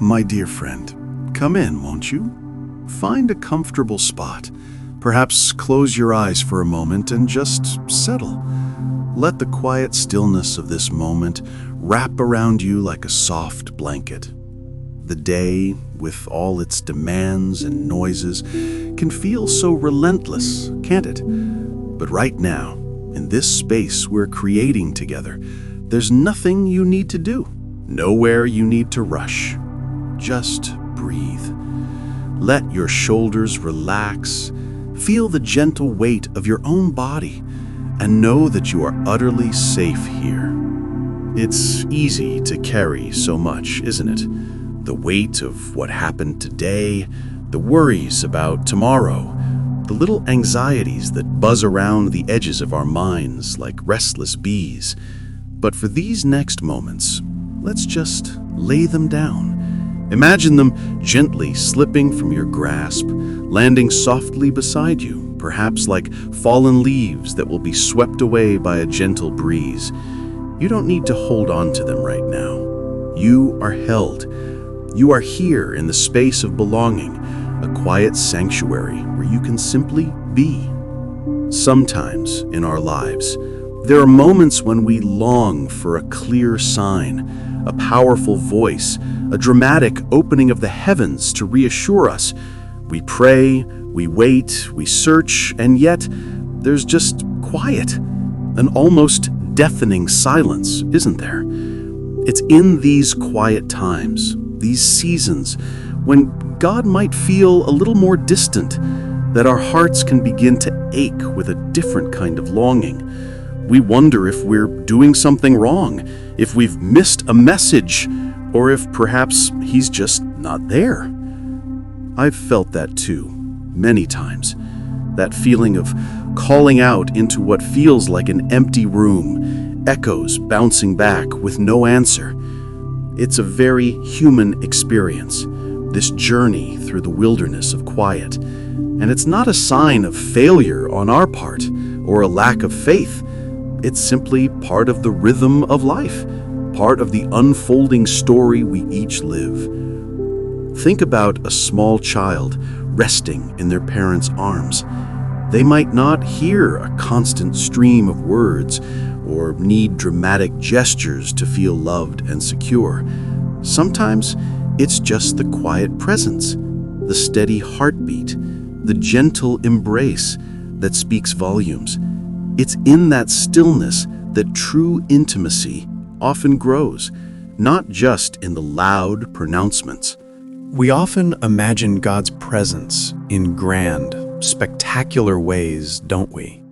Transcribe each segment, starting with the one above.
My dear friend, come in, won't you? Find a comfortable spot. Perhaps close your eyes for a moment and just settle. Let the quiet stillness of this moment wrap around you like a soft blanket. The day, with all its demands and noises, can feel so relentless, can't it? But right now, in this space we're creating together, there's nothing you need to do, nowhere you need to rush. Just breathe. Let your shoulders relax, feel the gentle weight of your own body, and know that you are utterly safe here. It's easy to carry so much, isn't it? The weight of what happened today, the worries about tomorrow, the little anxieties that buzz around the edges of our minds like restless bees. But for these next moments, let's just lay them down. Imagine them gently slipping from your grasp, landing softly beside you, perhaps like fallen leaves that will be swept away by a gentle breeze. You don't need to hold on to them right now. You are held. You are here in the space of belonging, a quiet sanctuary where you can simply be. Sometimes in our lives, there are moments when we long for a clear sign, a powerful voice, a dramatic opening of the heavens to reassure us. We pray, we wait, we search, and yet there's just quiet, an almost deafening silence, isn't there? It's in these quiet times, these seasons, when God might feel a little more distant, that our hearts can begin to ache with a different kind of longing. We wonder if we're doing something wrong, if we've missed a message, or if perhaps He's just not there. I've felt that too, many times. That feeling of calling out into what feels like an empty room, echoes bouncing back with no answer. It's a very human experience, this journey through the wilderness of quiet. And it's not a sign of failure on our part or a lack of faith. It's simply part of the rhythm of life, part of the unfolding story we each live. Think about a small child resting in their parents' arms. They might not hear a constant stream of words or need dramatic gestures to feel loved and secure. Sometimes it's just the quiet presence, the steady heartbeat, the gentle embrace that speaks volumes. It's in that stillness that true intimacy often grows, not just in the loud pronouncements. We often imagine God's presence in grand, spectacular ways, don't we?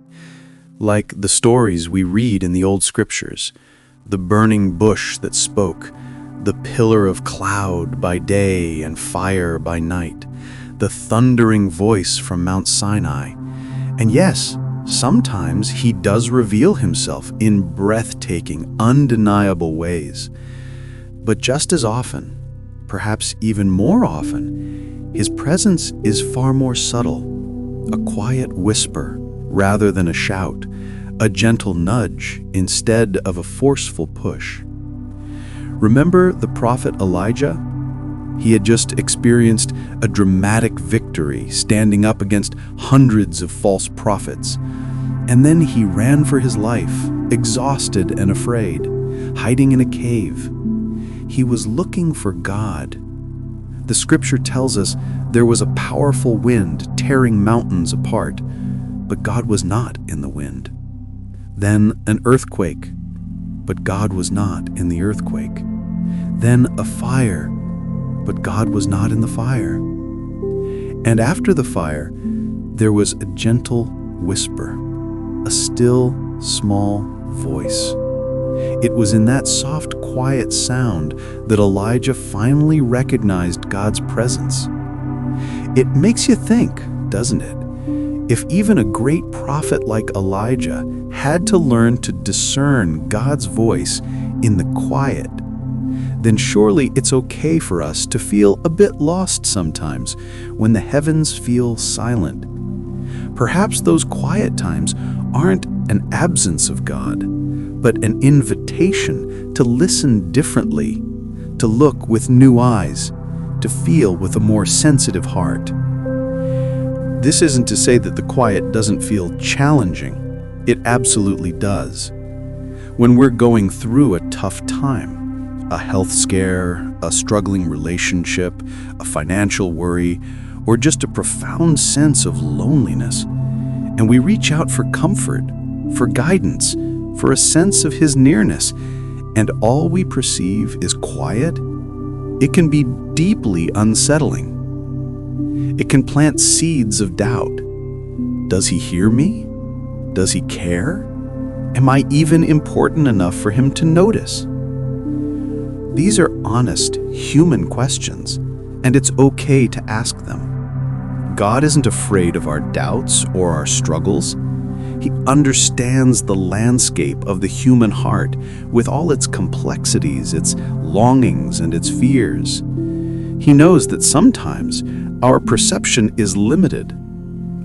Like the stories we read in the old scriptures, the burning bush that spoke, the pillar of cloud by day and fire by night, the thundering voice from Mount Sinai. And yes, sometimes He does reveal Himself in breathtaking, undeniable ways. But just as often, perhaps even more often, His presence is far more subtle, a quiet whisper rather than a shout, a gentle nudge instead of a forceful push. Remember the prophet Elijah? He had just experienced a dramatic victory, standing up against hundreds of false prophets. And then he ran for his life, exhausted and afraid, hiding in a cave. He was looking for God. The scripture tells us there was a powerful wind tearing mountains apart, but God was not in the wind. Then an earthquake, but God was not in the earthquake. Then a fire, but God was not in the fire. And after the fire, there was a gentle whisper, a still, small voice. It was in that soft, quiet sound that Elijah finally recognized God's presence. It makes you think, doesn't it? If even a great prophet like Elijah had to learn to discern God's voice in the quiet, then surely it's okay for us to feel a bit lost sometimes when the heavens feel silent. Perhaps those quiet times aren't an absence of God, but an invitation to listen differently, to look with new eyes, to feel with a more sensitive heart. This isn't to say that the quiet doesn't feel challenging. It absolutely does. When we're going through a tough time, a health scare, a struggling relationship, a financial worry, or just a profound sense of loneliness, and we reach out for comfort, for guidance, for a sense of His nearness, and all we perceive is quiet, it can be deeply unsettling. It can plant seeds of doubt. Does He hear me? Does He care? Am I even important enough for Him to notice? These are honest, human questions, and it's okay to ask them. God isn't afraid of our doubts or our struggles. He understands the landscape of the human heart with all its complexities, its longings, and its fears. He knows that sometimes our perception is limited,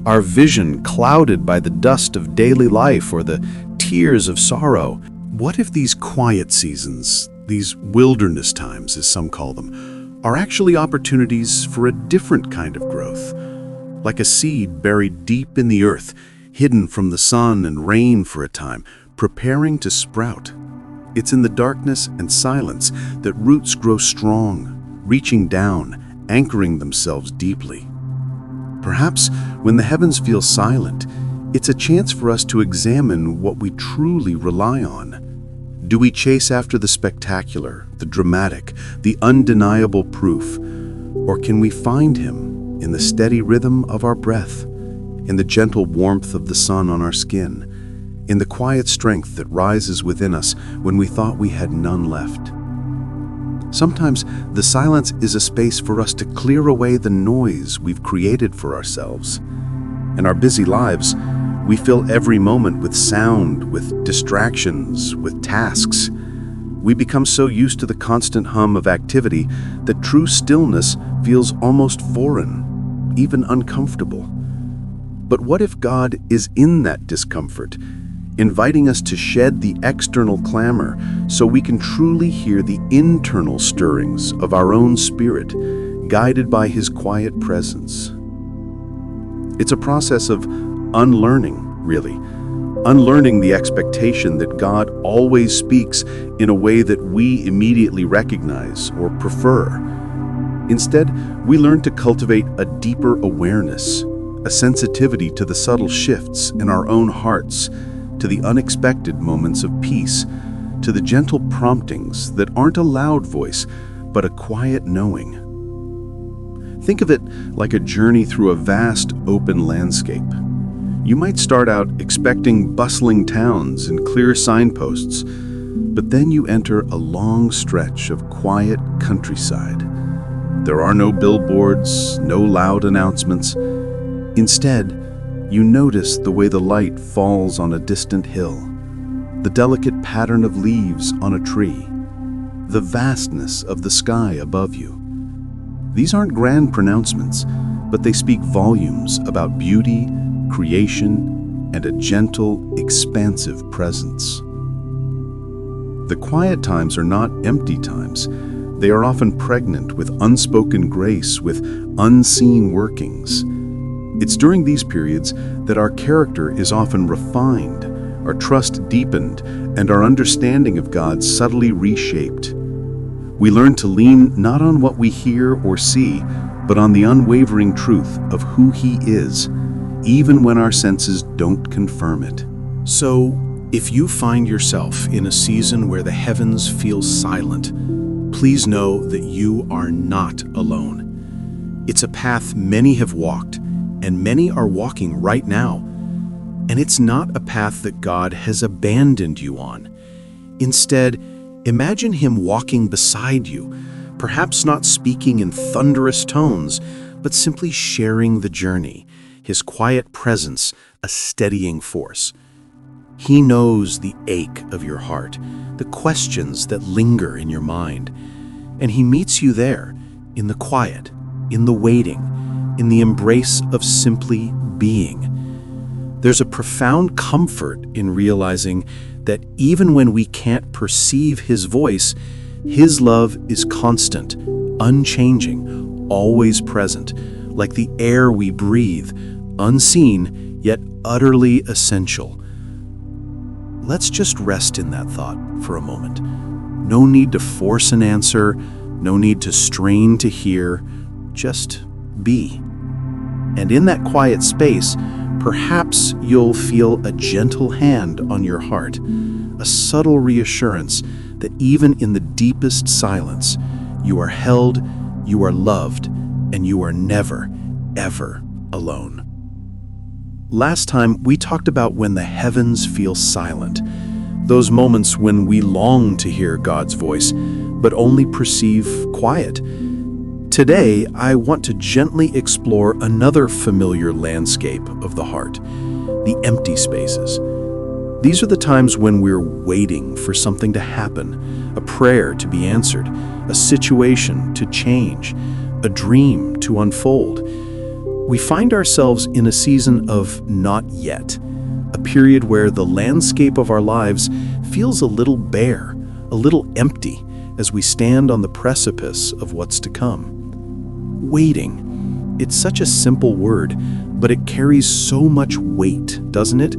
our vision clouded by the dust of daily life or the tears of sorrow. What if these quiet seasons, these wilderness times as some call them, are actually opportunities for a different kind of growth? Like a seed buried deep in the earth, hidden from the sun and rain for a time, preparing to sprout. It's in the darkness and silence that roots grow strong, reaching down, anchoring themselves deeply. Perhaps when the heavens feel silent, it's a chance for us to examine what we truly rely on. Do we chase after the spectacular, the dramatic, the undeniable proof? Or can we find Him in the steady rhythm of our breath, in the gentle warmth of the sun on our skin, in the quiet strength that rises within us when we thought we had none left? Sometimes the silence is a space for us to clear away the noise we've created for ourselves. In our busy lives, we fill every moment with sound, with distractions, with tasks. We become so used to the constant hum of activity that true stillness feels almost foreign, even uncomfortable. But what if God is in that discomfort, inviting us to shed the external clamor so we can truly hear the internal stirrings of our own spirit, guided by His quiet presence? It's a process of unlearning, really. Unlearning the expectation that God always speaks in a way that we immediately recognize or prefer. Instead, we learn to cultivate a deeper awareness, a sensitivity to the subtle shifts in our own hearts, to the unexpected moments of peace, to the gentle promptings that aren't a loud voice, but a quiet knowing. Think of it like a journey through a vast, open landscape. You might start out expecting bustling towns and clear signposts, but then you enter a long stretch of quiet countryside. There are no billboards, no loud announcements. Instead, you notice the way the light falls on a distant hill, the delicate pattern of leaves on a tree, the vastness of the sky above you. These aren't grand pronouncements, but they speak volumes about beauty, creation, and a gentle, expansive presence. The quiet times are not empty times. They are often pregnant with unspoken grace, with unseen workings. It's during these periods that our character is often refined, our trust deepened, and our understanding of God subtly reshaped. We learn to lean not on what we hear or see, but on the unwavering truth of who He is, even when our senses don't confirm it. So, if you find yourself in a season where the heavens feel silent, please know that you are not alone. It's a path many have walked, and many are walking right now. And it's not a path that God has abandoned you on. Instead, imagine Him walking beside you, perhaps not speaking in thunderous tones, but simply sharing the journey, His quiet presence a steadying force. He knows the ache of your heart, the questions that linger in your mind, and He meets you there, in the quiet, in the waiting, in the embrace of simply being. There's a profound comfort in realizing that even when we can't perceive His voice, His love is constant, unchanging, always present, like the air we breathe, unseen yet utterly essential. Let's just rest in that thought for a moment. No need to force an answer, no need to strain to hear, just be. And in that quiet space, perhaps you'll feel a gentle hand on your heart, a subtle reassurance that even in the deepest silence, you are held, you are loved, and you are never, ever alone. Last time, we talked about when the heavens feel silent, those moments when we long to hear God's voice, but only perceive quiet. Today, I want to gently explore another familiar landscape of the heart, the empty spaces. These are the times when we're waiting for something to happen, a prayer to be answered, a situation to change, a dream to unfold. We find ourselves in a season of not yet, a period where the landscape of our lives feels a little bare, a little empty, as we stand on the precipice of what's to come. Waiting. It's such a simple word, but it carries so much weight, doesn't it?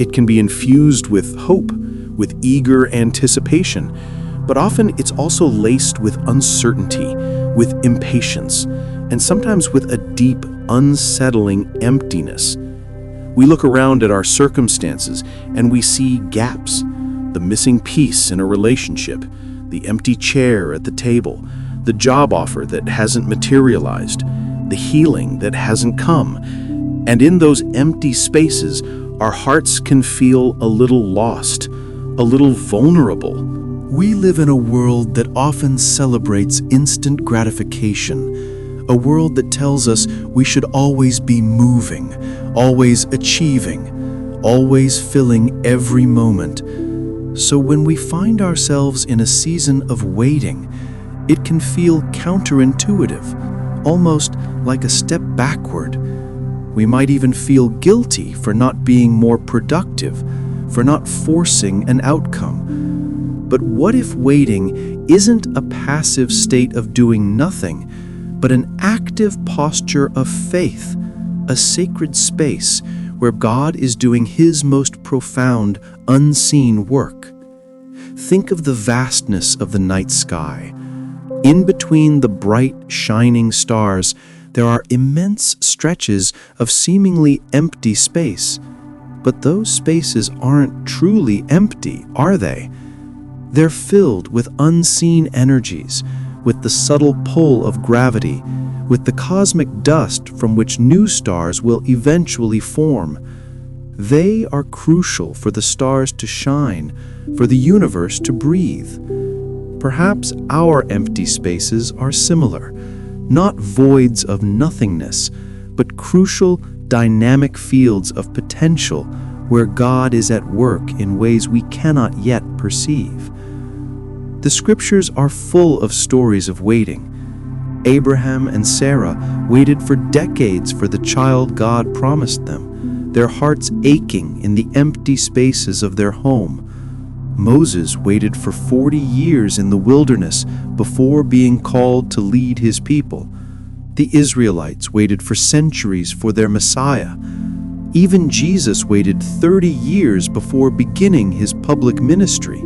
It can be infused with hope, with eager anticipation, but often it's also laced with uncertainty, with impatience, and sometimes with a deep, unsettling emptiness. We look around at our circumstances and we see gaps, the missing piece in a relationship, the empty chair at the table, the job offer that hasn't materialized, the healing that hasn't come. And in those empty spaces, our hearts can feel a little lost, a little vulnerable. We live in a world that often celebrates instant gratification, a world that tells us we should always be moving, always achieving, always filling every moment. So when we find ourselves in a season of waiting, it can feel counterintuitive, almost like a step backward. We might even feel guilty for not being more productive, for not forcing an outcome. But what if waiting isn't a passive state of doing nothing, but an active posture of faith, a sacred space where God is doing His most profound, unseen work? Think of the vastness of the night sky. In between the bright, shining stars, there are immense stretches of seemingly empty space. But those spaces aren't truly empty, are they? They're filled with unseen energies, with the subtle pull of gravity, with the cosmic dust from which new stars will eventually form. They are crucial for the stars to shine, for the universe to breathe. Perhaps our empty spaces are similar, not voids of nothingness, but crucial, dynamic fields of potential where God is at work in ways we cannot yet perceive. The scriptures are full of stories of waiting. Abraham and Sarah waited for decades for the child God promised them, their hearts aching in the empty spaces of their home. Moses waited for 40 years in the wilderness before being called to lead his people. The Israelites waited for centuries for their Messiah. Even Jesus waited 30 years before beginning his public ministry.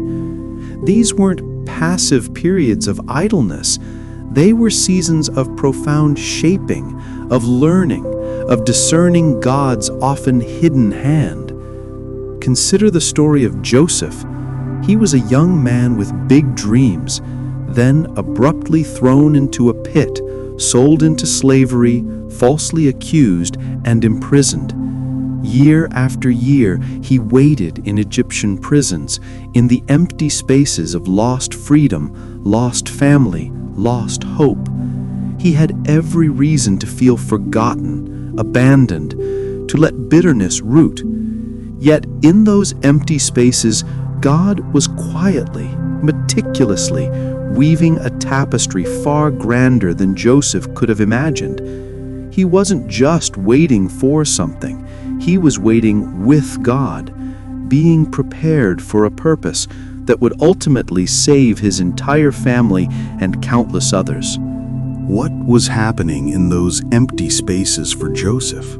These weren't passive periods of idleness. They were seasons of profound shaping, of learning, of discerning God's often hidden hand. Consider the story of Joseph. He was a young man with big dreams, then abruptly thrown into a pit, sold into slavery, falsely accused, and imprisoned. Year after year, he waited in Egyptian prisons, in the empty spaces of lost freedom, lost family, lost hope. He had every reason to feel forgotten, abandoned, to let bitterness root. Yet in those empty spaces, God was quietly, meticulously weaving a tapestry far grander than Joseph could have imagined. He wasn't just waiting for something. He was waiting with God, being prepared for a purpose that would ultimately save his entire family and countless others. What was happening in those empty spaces for Joseph?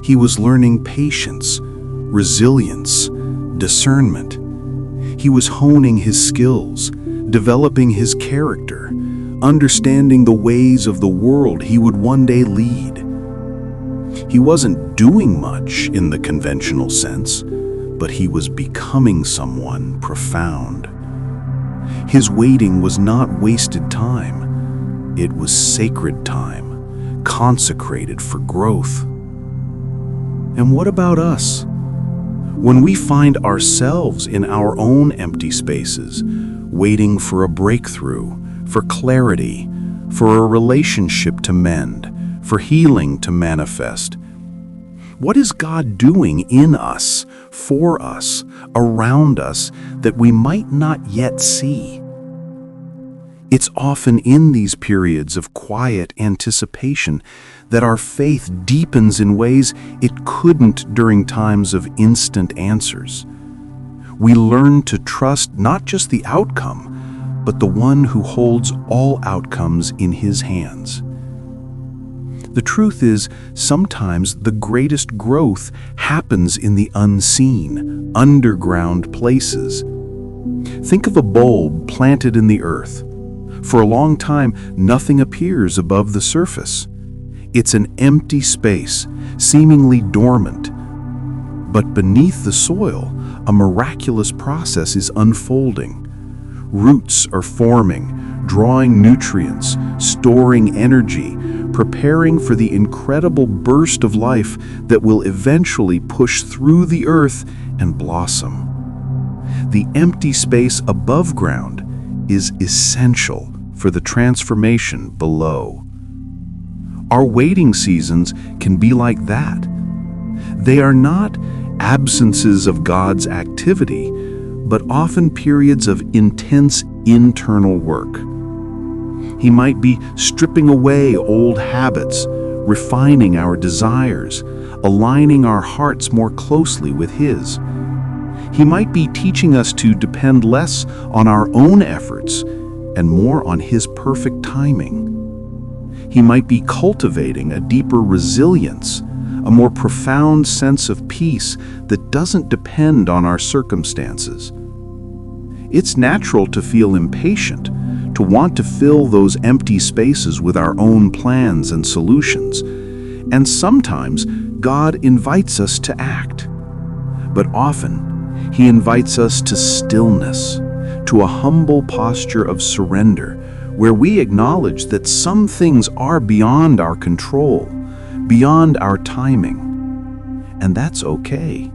He was learning patience, resilience, discernment. He was honing his skills, developing his character, understanding the ways of the world he would one day lead. He wasn't doing much in the conventional sense, but he was becoming someone profound. His waiting was not wasted time. It was sacred time, consecrated for growth. And what about us? When we find ourselves in our own empty spaces, waiting for a breakthrough, for clarity, for a relationship to mend, for healing to manifest, what is God doing in us, for us, around us that we might not yet see? It's often in these periods of quiet anticipation that our faith deepens in ways it couldn't during times of instant answers. We learn to trust not just the outcome, but the one who holds all outcomes in his hands. The truth is, sometimes the greatest growth happens in the unseen, underground places. Think of a bulb planted in the earth. For a long time, nothing appears above the surface. It's an empty space, seemingly dormant. But beneath the soil, a miraculous process is unfolding. Roots are forming, drawing nutrients, storing energy, preparing for the incredible burst of life that will eventually push through the earth and blossom. The empty space above ground is essential for the transformation below. Our waiting seasons can be like that. They are not absences of God's activity, but often periods of intense internal work. He might be stripping away old habits, refining our desires, aligning our hearts more closely with His. He might be teaching us to depend less on our own efforts and more on His perfect timing. He might be cultivating a deeper resilience, a more profound sense of peace that doesn't depend on our circumstances. It's natural to feel impatient, to want to fill those empty spaces with our own plans and solutions. And sometimes God invites us to act. But often, He invites us to stillness, to a humble posture of surrender, where we acknowledge that some things are beyond our control, beyond our timing. And that's okay.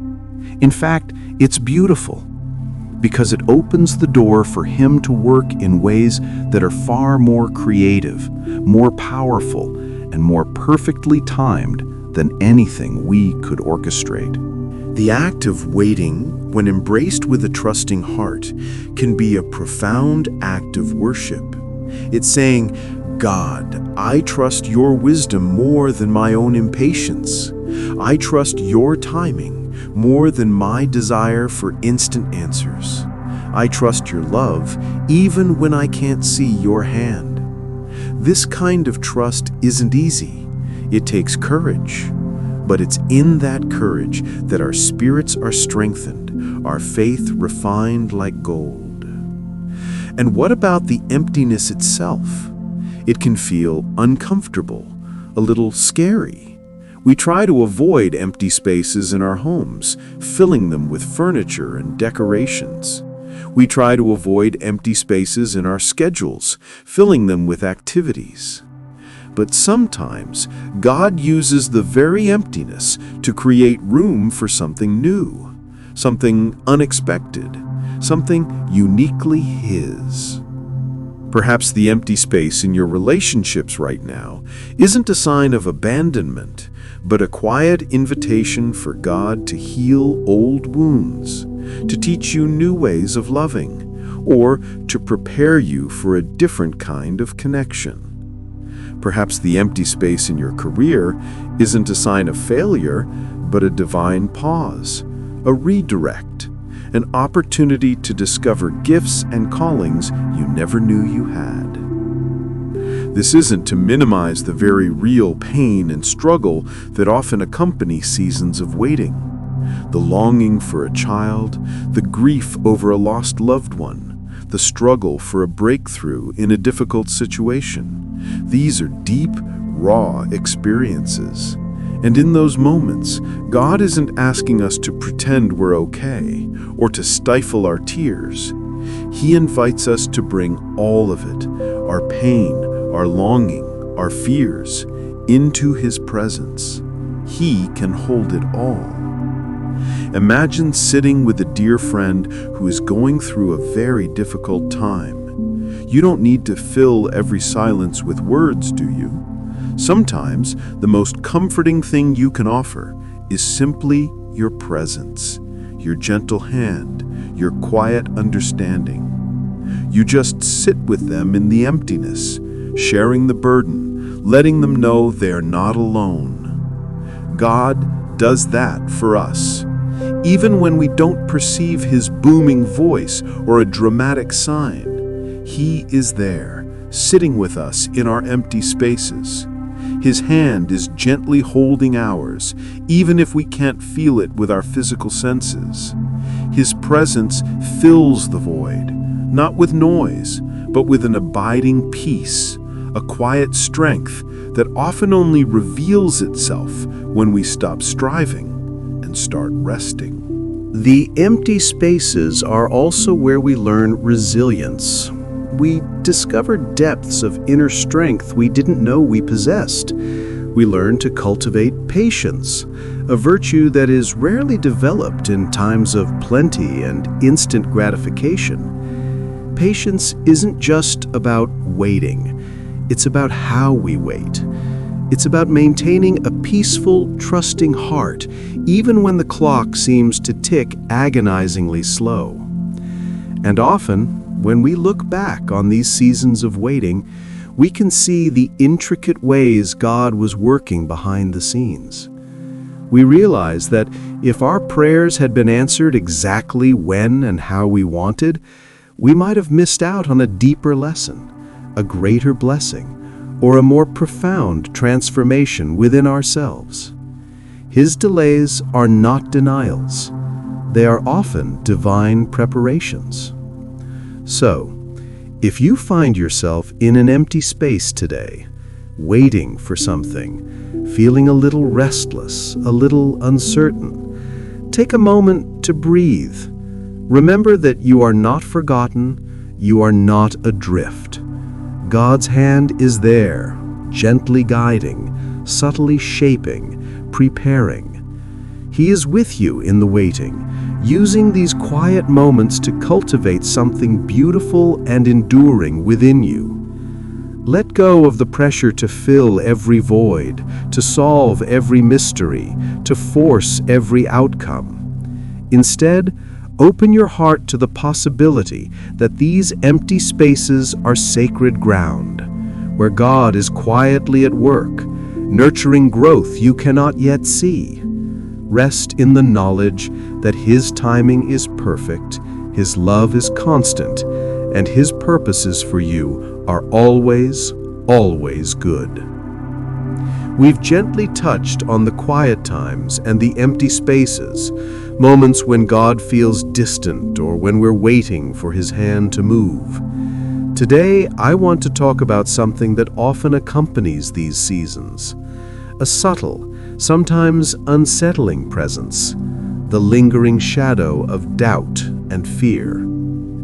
In fact, it's beautiful, because it opens the door for Him to work in ways that are far more creative, more powerful, and more perfectly timed than anything we could orchestrate. The act of waiting, when embraced with a trusting heart, can be a profound act of worship. It's saying, God, I trust your wisdom more than my own impatience. I trust your timing more than my desire for instant answers. I trust your love even when I can't see your hand. This kind of trust isn't easy. It takes courage. But it's in that courage that our spirits are strengthened, our faith refined like gold. And what about the emptiness itself? It can feel uncomfortable, a little scary. We try to avoid empty spaces in our homes, filling them with furniture and decorations. We try to avoid empty spaces in our schedules, filling them with activities. But sometimes God uses the very emptiness to create room for something new, something unexpected, something uniquely His. Perhaps the empty space in your relationships right now isn't a sign of abandonment, but a quiet invitation for God to heal old wounds, to teach you new ways of loving, or to prepare you for a different kind of connection. Perhaps the empty space in your career isn't a sign of failure, but a divine pause, a redirect, an opportunity to discover gifts and callings you never knew you had. This isn't to minimize the very real pain and struggle that often accompany seasons of waiting. The longing for a child, the grief over a lost loved one, the struggle for a breakthrough in a difficult situation. These are deep, raw experiences. And in those moments, God isn't asking us to pretend we're okay or to stifle our tears. He invites us to bring all of it, our pain, our longing, our fears, into His presence. He can hold it all. Imagine sitting with a dear friend who is going through a very difficult time. You don't need to fill every silence with words, do you? Sometimes the most comforting thing you can offer is simply your presence, your gentle hand, your quiet understanding. You just sit with them in the emptiness, sharing the burden, letting them know they're not alone. God does that for us. Even when we don't perceive His booming voice or a dramatic sign, He is there, sitting with us in our empty spaces. His hand is gently holding ours, even if we can't feel it with our physical senses. His presence fills the void, not with noise, but with an abiding peace, a quiet strength that often only reveals itself when we stop striving and start resting. The empty spaces are also where we learn resilience. We discover depths of inner strength we didn't know we possessed. We learn to cultivate patience, a virtue that is rarely developed in times of plenty and instant gratification. Patience isn't just about waiting. It's about how we wait. It's about maintaining a peaceful, trusting heart, even when the clock seems to tick agonizingly slow. And often, when we look back on these seasons of waiting, we can see the intricate ways God was working behind the scenes. We realize that if our prayers had been answered exactly when and how we wanted, we might have missed out on a deeper lesson, a greater blessing, or a more profound transformation within ourselves. His delays are not denials. They are often divine preparations. So, if you find yourself in an empty space today, waiting for something, feeling a little restless, a little uncertain, take a moment to breathe. Remember that you are not forgotten, you are not adrift. God's hand is there, gently guiding, subtly shaping, preparing. He is with you in the waiting, using these quiet moments to cultivate something beautiful and enduring within you. Let go of the pressure to fill every void, to solve every mystery, to force every outcome. Instead, open your heart to the possibility that these empty spaces are sacred ground, where God is quietly at work, nurturing growth you cannot yet see. Rest in the knowledge that His timing is perfect, His love is constant, and His purposes for you are always, always good. We've gently touched on the quiet times and the empty spaces, moments when God feels distant or when we're waiting for His hand to move. Today, I want to talk about something that often accompanies these seasons, a subtle, sometimes unsettling presence, the lingering shadow of doubt and fear.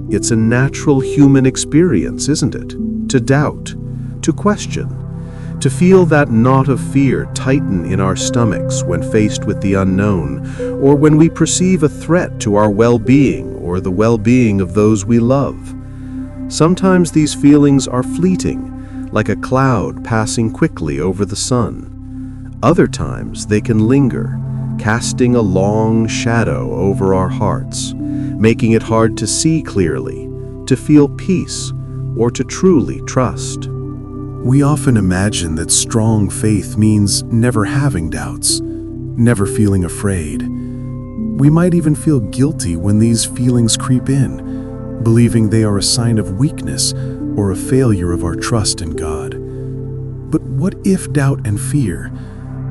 It's a natural human experience, isn't it? To doubt, to question, to feel that knot of fear tighten in our stomachs when faced with the unknown, or when we perceive a threat to our well-being or the well-being of those we love. Sometimes these feelings are fleeting, like a cloud passing quickly over the sun. Other times they can linger, casting a long shadow over our hearts, making it hard to see clearly, to feel peace, or to truly trust. We often imagine that strong faith means never having doubts, never feeling afraid. We might even feel guilty when these feelings creep in, believing they are a sign of weakness or a failure of our trust in God. What if doubt and fear,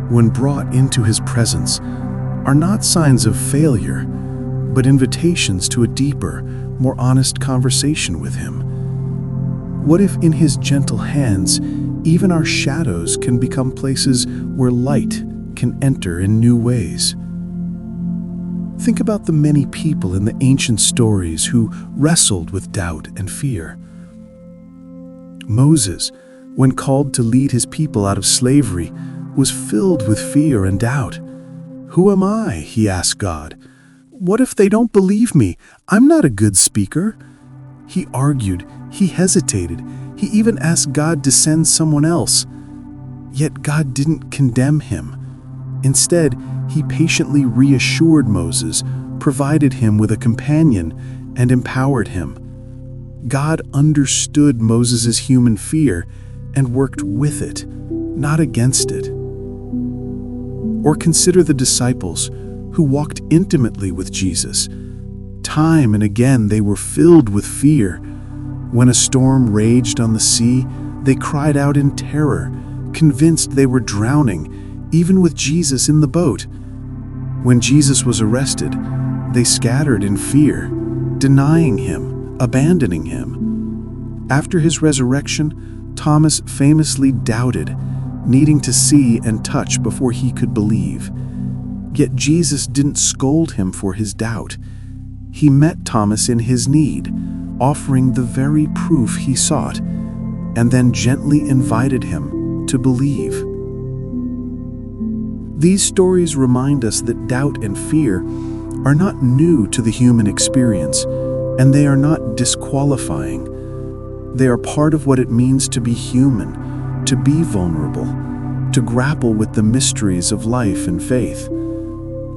when brought into his presence, are not signs of failure, but invitations to a deeper, more honest conversation with him? What if in his gentle hands, even our shadows can become places where light can enter in new ways? Think about the many people in the ancient stories who wrestled with doubt and fear. Moses, when called to lead his people out of slavery, was filled with fear and doubt. "Who am I?" he asked God. "What if they don't believe me? I'm not a good speaker." He argued, he hesitated, he even asked God to send someone else. Yet God didn't condemn him. Instead, he patiently reassured Moses, provided him with a companion, and empowered him. God understood Moses' human fear and worked with it, not against it. Or consider the disciples who walked intimately with Jesus. Time and again they were filled with fear. When a storm raged on the sea, they cried out in terror, convinced they were drowning, even with Jesus in the boat. When Jesus was arrested, they scattered in fear, denying him, abandoning him. After his resurrection, Thomas famously doubted, needing to see and touch before he could believe. Yet Jesus didn't scold him for his doubt. He met Thomas in his need, offering the very proof he sought, and then gently invited him to believe. These stories remind us that doubt and fear are not new to the human experience, and they are not disqualifying. They are part of what it means to be human, to be vulnerable, to grapple with the mysteries of life and faith.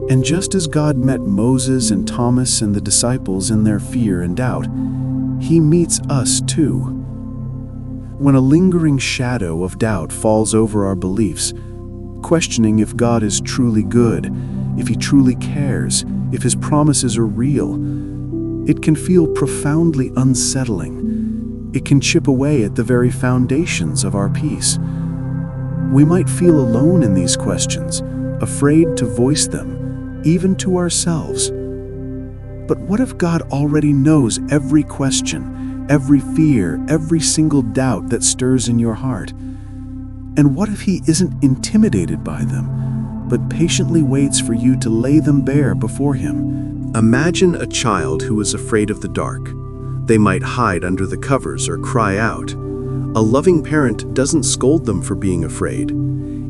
And just as God met Moses and Thomas and the disciples in their fear and doubt, he meets us too. When a lingering shadow of doubt falls over our beliefs, questioning if God is truly good, if he truly cares, if his promises are real, it can feel profoundly unsettling. It can chip away at the very foundations of our peace. We might feel alone in these questions, afraid to voice them, even to ourselves. But what if God already knows every question, every fear, every single doubt that stirs in your heart? And what if he isn't intimidated by them, but patiently waits for you to lay them bare before him? Imagine a child who is afraid of the dark. They might hide under the covers or cry out. A loving parent doesn't scold them for being afraid.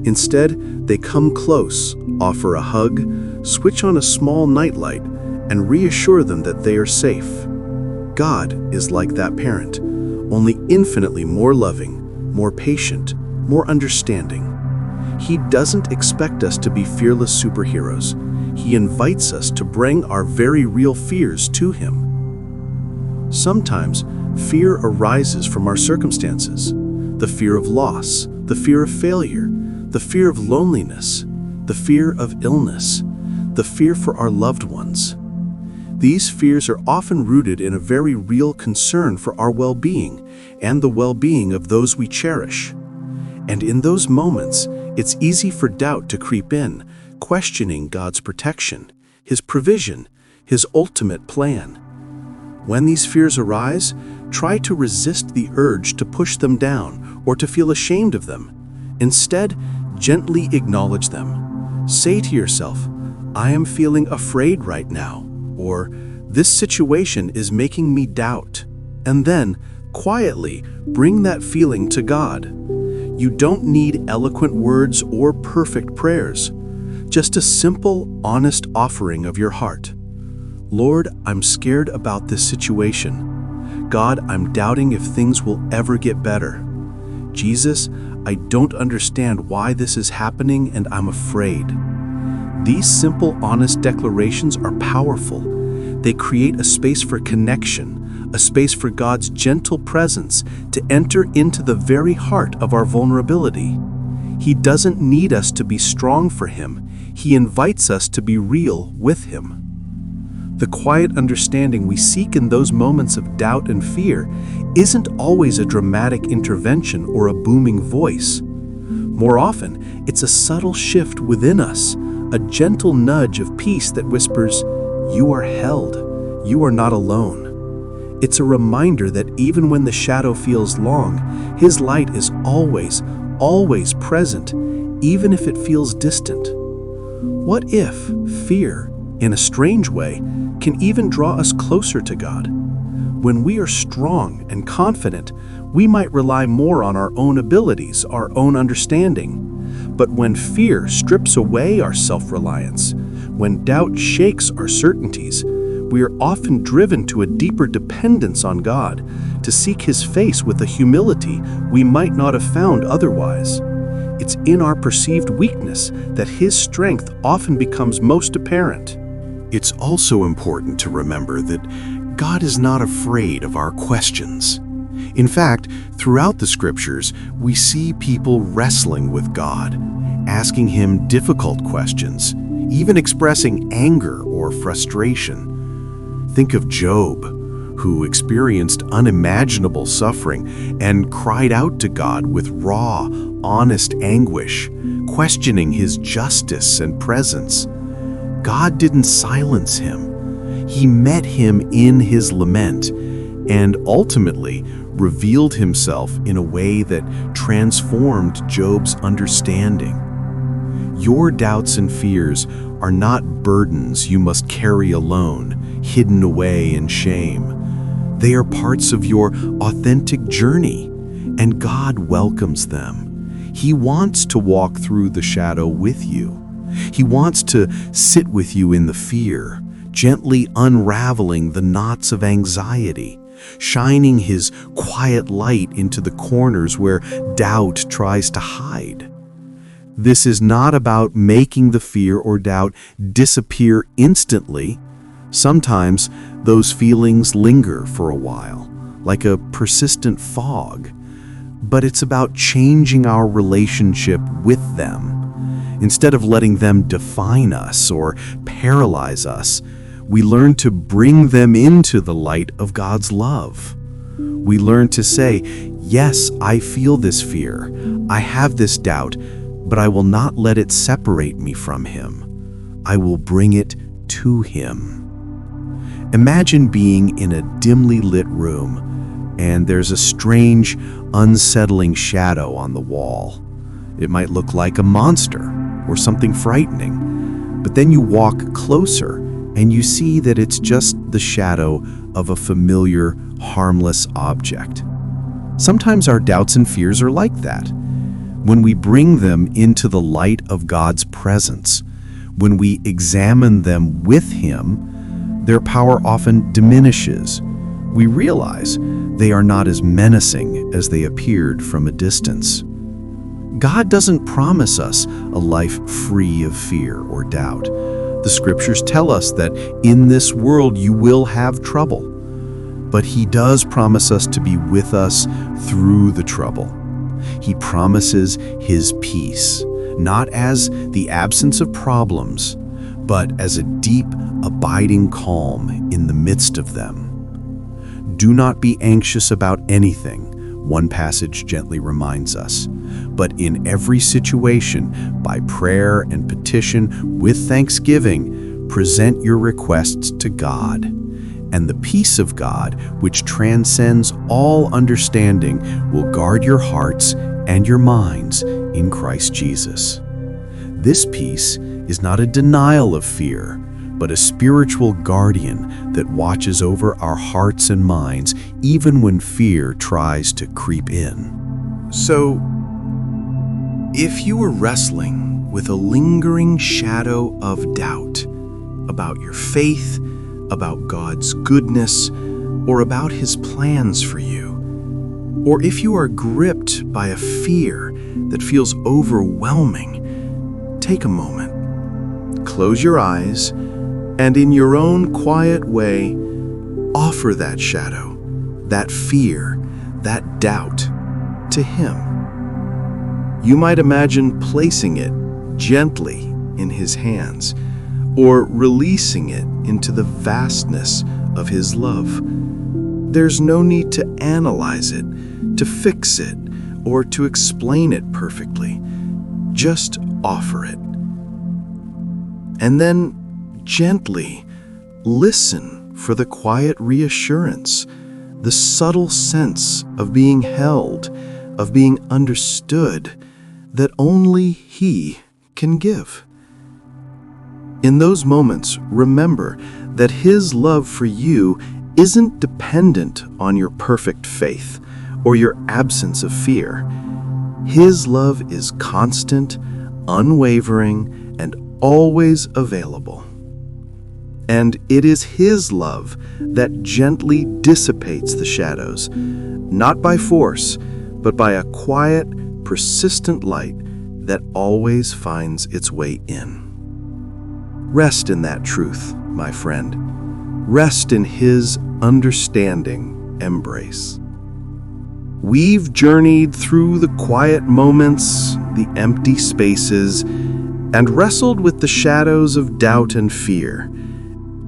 Instead, they come close, offer a hug, switch on a small nightlight, and reassure them that they are safe. God is like that parent, only infinitely more loving, more patient, more understanding. He doesn't expect us to be fearless superheroes. He invites us to bring our very real fears to him. Sometimes, fear arises from our circumstances. The fear of loss, the fear of failure, the fear of loneliness, the fear of illness, the fear for our loved ones. These fears are often rooted in a very real concern for our well-being and the well-being of those we cherish. And in those moments, it's easy for doubt to creep in, questioning God's protection, his provision, his ultimate plan. When these fears arise, try to resist the urge to push them down or to feel ashamed of them. Instead, gently acknowledge them. Say to yourself, "I am feeling afraid right now," or "This situation is making me doubt." And then, quietly, bring that feeling to God. You don't need eloquent words or perfect prayers, just a simple, honest offering of your heart. "Lord, I'm scared about this situation. God, I'm doubting if things will ever get better. Jesus, I don't understand why this is happening and I'm afraid." These simple, honest declarations are powerful. They create a space for connection, a space for God's gentle presence to enter into the very heart of our vulnerability. He doesn't need us to be strong for him. He invites us to be real with him. The quiet understanding we seek in those moments of doubt and fear isn't always a dramatic intervention or a booming voice. More often, it's a subtle shift within us, a gentle nudge of peace that whispers, "You are held. You are not alone." It's a reminder that even when the shadow feels long, His light is always, always present, even if it feels distant. What if fear, in a strange way, can even draw us closer to God? When we are strong and confident, we might rely more on our own abilities, our own understanding. But when fear strips away our self-reliance, when doubt shakes our certainties, we are often driven to a deeper dependence on God, to seek His face with a humility we might not have found otherwise. It's in our perceived weakness that His strength often becomes most apparent. It's also important to remember that God is not afraid of our questions. In fact, throughout the scriptures, we see people wrestling with God, asking Him difficult questions, even expressing anger or frustration. Think of Job, who experienced unimaginable suffering and cried out to God with raw, honest anguish, questioning His justice and presence. God didn't silence him. He met him in his lament and ultimately revealed Himself in a way that transformed Job's understanding. Your doubts and fears are not burdens you must carry alone, hidden away in shame. They are parts of your authentic journey, and God welcomes them. He wants to walk through the shadow with you. He wants to sit with you in the fear, gently unraveling the knots of anxiety, shining His quiet light into the corners where doubt tries to hide. This is not about making the fear or doubt disappear instantly. Sometimes those feelings linger for a while, like a persistent fog. But it's about changing our relationship with them. Instead of letting them define us or paralyze us, we learn to bring them into the light of God's love. We learn to say, "Yes, I feel this fear. I have this doubt, but I will not let it separate me from Him. I will bring it to Him." Imagine being in a dimly lit room, and there's a strange, unsettling shadow on the wall. It might look like a monster or something frightening, but then you walk closer and you see that it's just the shadow of a familiar, harmless object. Sometimes our doubts and fears are like that. When we bring them into the light of God's presence, when we examine them with Him, their power often diminishes. We realize they are not as menacing as they appeared from a distance. God doesn't promise us a life free of fear or doubt. The scriptures tell us that in this world you will have trouble, but He does promise us to be with us through the trouble. He promises His peace, not as the absence of problems, but as a deep, abiding calm in the midst of them. Do not be anxious about anything, one passage gently reminds us, but in every situation, by prayer and petition with thanksgiving, present your requests to God. And the peace of God, which transcends all understanding, will guard your hearts and your minds in Christ Jesus. This peace is not a denial of fear, but a spiritual guardian that watches over our hearts and minds even when fear tries to creep in. So, if you were wrestling with a lingering shadow of doubt about your faith, about God's goodness, or about His plans for you, or if you are gripped by a fear that feels overwhelming, take a moment, close your eyes, and in your own quiet way, offer that shadow, that fear, that doubt to Him. You might imagine placing it gently in His hands, or releasing it into the vastness of His love. There's no need to analyze it, to fix it, or to explain it perfectly. Just offer it. And then gently listen for the quiet reassurance, the subtle sense of being held, of being understood, that only He can give. In those moments, remember that His love for you isn't dependent on your perfect faith or your absence of fear. His love is constant, unwavering, and always available. And it is His love that gently dissipates the shadows, not by force, but by a quiet, persistent light that always finds its way in. Rest in that truth, my friend. Rest in His understanding embrace. We've journeyed through the quiet moments, the empty spaces, and wrestled with the shadows of doubt and fear.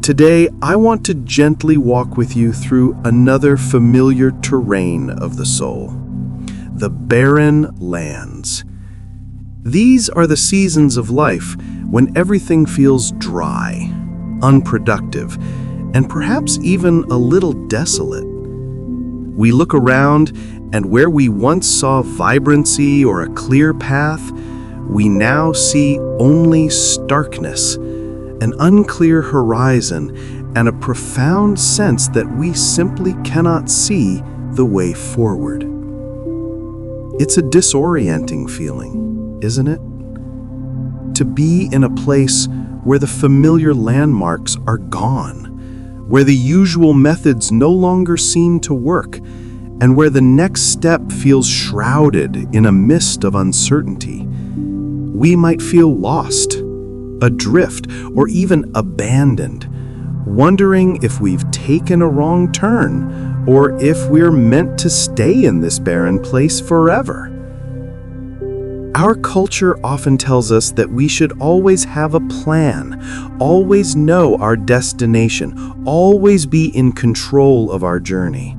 Today, I want to gently walk with you through another familiar terrain of the soul, the barren lands. These are the seasons of life when everything feels dry, unproductive, and perhaps even a little desolate. We look around, and where we once saw vibrancy or a clear path, we now see only starkness, an unclear horizon, and a profound sense that we simply cannot see the way forward. It's a disorienting feeling, isn't it? To be in a place where the familiar landmarks are gone, where the usual methods no longer seem to work, and where the next step feels shrouded in a mist of uncertainty. We might feel lost, adrift, or even abandoned, wondering if we've taken a wrong turn or if we're meant to stay in this barren place forever. Our culture often tells us that we should always have a plan, always know our destination, always be in control of our journey.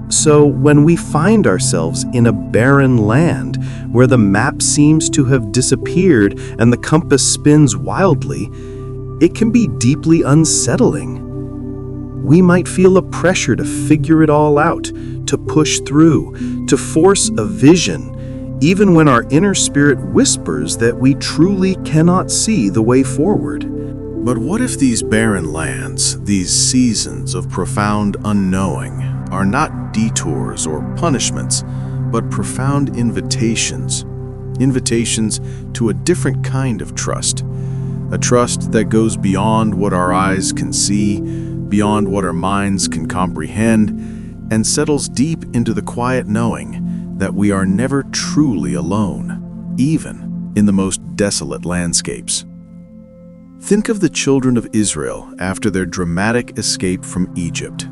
So when we find ourselves in a barren land where the map seems to have disappeared and the compass spins wildly, it can be deeply unsettling. We might feel a pressure to figure it all out, to push through, to force a vision, even when our inner spirit whispers that we truly cannot see the way forward. But what if these barren lands, these seasons of profound unknowing, are not detours or punishments, but profound invitations to a different kind of trust, a trust that goes beyond what our eyes can see, beyond what our minds can comprehend, and settles deep into the quiet knowing that we are never truly alone, even in the most desolate landscapes. Think of the children of Israel after their dramatic escape from Egypt.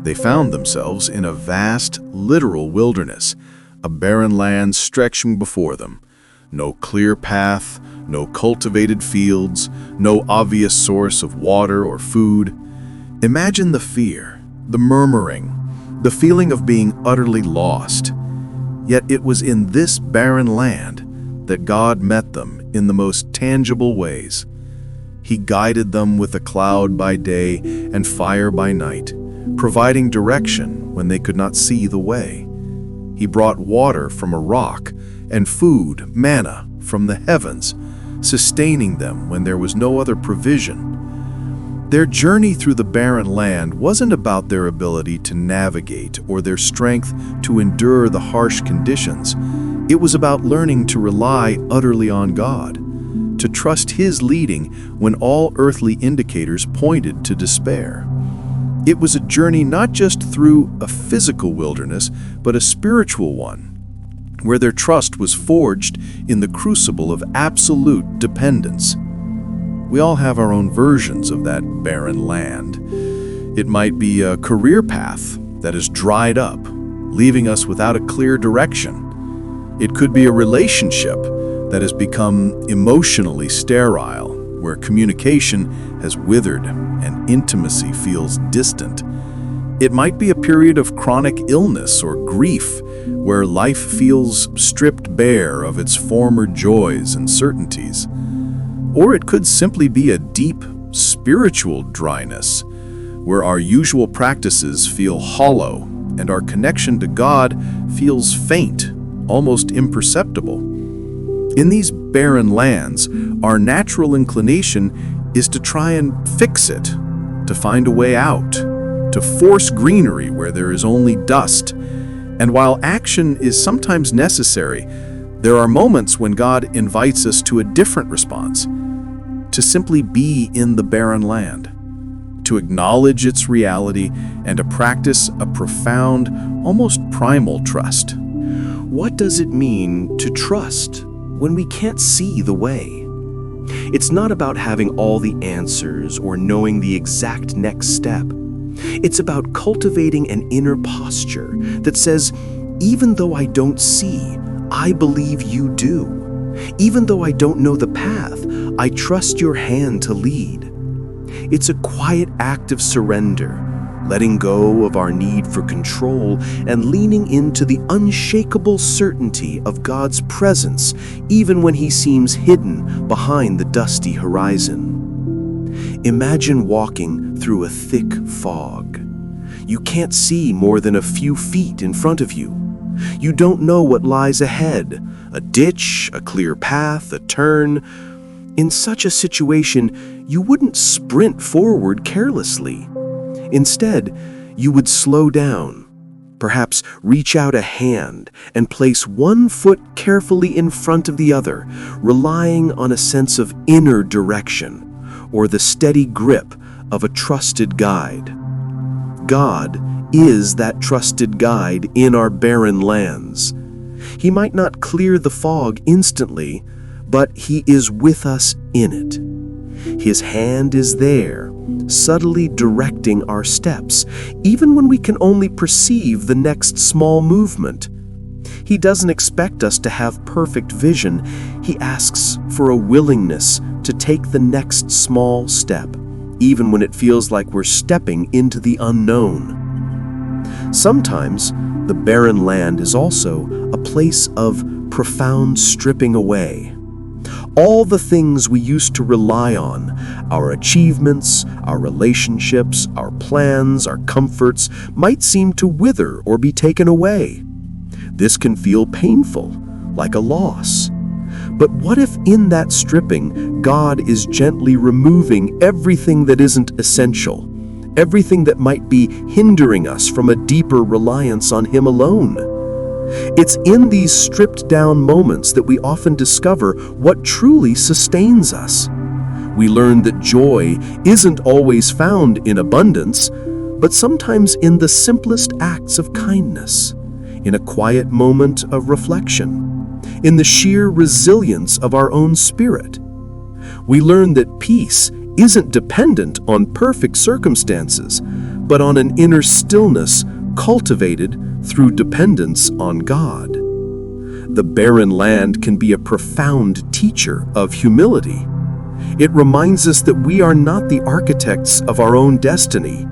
They found themselves in a vast, literal wilderness, a barren land stretching before them. No clear path, no cultivated fields, no obvious source of water or food. Imagine the fear, the murmuring, the feeling of being utterly lost. Yet it was in this barren land that God met them in the most tangible ways. He guided them with a cloud by day and fire by night, providing direction when they could not see the way. He brought water from a rock and food, manna, from the heavens, sustaining them when there was no other provision. Their journey through the barren land wasn't about their ability to navigate or their strength to endure the harsh conditions. It was about learning to rely utterly on God, to trust His leading when all earthly indicators pointed to despair. It was a journey not just through a physical wilderness, but a spiritual one, where their trust was forged in the crucible of absolute dependence. We all have our own versions of that barren land. It might be a career path that is dried up, leaving us without a clear direction. It could be a relationship that has become emotionally sterile, where communication has withered and intimacy feels distant. It might be a period of chronic illness or grief, where life feels stripped bare of its former joys and certainties. Or it could simply be a deep, spiritual dryness, where our usual practices feel hollow and our connection to God feels faint, almost imperceptible. In these barren lands, our natural inclination is to try and fix it, to find a way out, to force greenery where there is only dust. And while action is sometimes necessary, there are moments when God invites us to a different response, to simply be in the barren land, to acknowledge its reality and to practice a profound, almost primal trust. What does it mean to trust when we can't see the way? It's not about having all the answers or knowing the exact next step. It's about cultivating an inner posture that says, even though I don't see, I believe you do. Even though I don't know the path, I trust your hand to lead. It's a quiet act of surrender, letting go of our need for control and leaning into the unshakable certainty of God's presence, even when He seems hidden behind the dusty horizon. Imagine walking through a thick fog. You can't see more than a few feet in front of you. You don't know what lies ahead, a ditch, a clear path, a turn. In such a situation, you wouldn't sprint forward carelessly. Instead, you would slow down, perhaps reach out a hand and place one foot carefully in front of the other, relying on a sense of inner direction or the steady grip of a trusted guide. God is that trusted guide in our barren lands. He might not clear the fog instantly, but He is with us in it. His hand is there, subtly directing our steps, even when we can only perceive the next small movement. He doesn't expect us to have perfect vision. He asks for a willingness to take the next small step, even when it feels like we're stepping into the unknown. Sometimes, the barren land is also a place of profound stripping away. All the things we used to rely on, our achievements, our relationships, our plans, our comforts, might seem to wither or be taken away. This can feel painful, like a loss. But what if in that stripping, God is gently removing everything that isn't essential, everything that might be hindering us from a deeper reliance on Him alone? It's in these stripped-down moments that we often discover what truly sustains us. We learn that joy isn't always found in abundance, but sometimes in the simplest acts of kindness, in a quiet moment of reflection, in the sheer resilience of our own spirit. We learn that peace isn't dependent on perfect circumstances, but on an inner stillness cultivated through dependence on God. The barren land can be a profound teacher of humility. It reminds us that we are not the architects of our own destiny,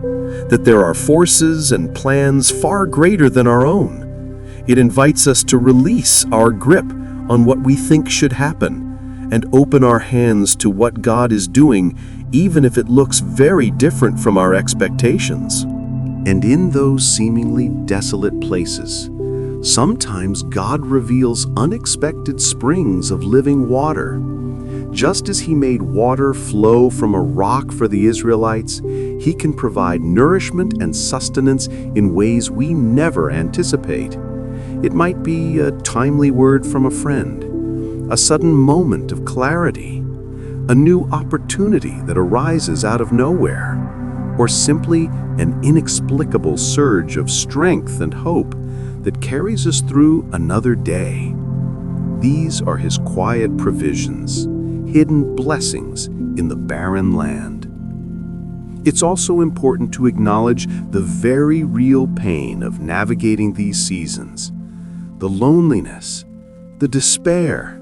that there are forces and plans far greater than our own. It invites us to release our grip on what we think should happen and open our hands to what God is doing, even if it looks very different from our expectations. And in those seemingly desolate places, sometimes God reveals unexpected springs of living water. Just as He made water flow from a rock for the Israelites, He can provide nourishment and sustenance in ways we never anticipate. It might be a timely word from a friend, a sudden moment of clarity, a new opportunity that arises out of nowhere, or simply an inexplicable surge of strength and hope that carries us through another day. These are His quiet provisions, hidden blessings in the barren land. It's also important to acknowledge the very real pain of navigating these seasons, the loneliness, the despair,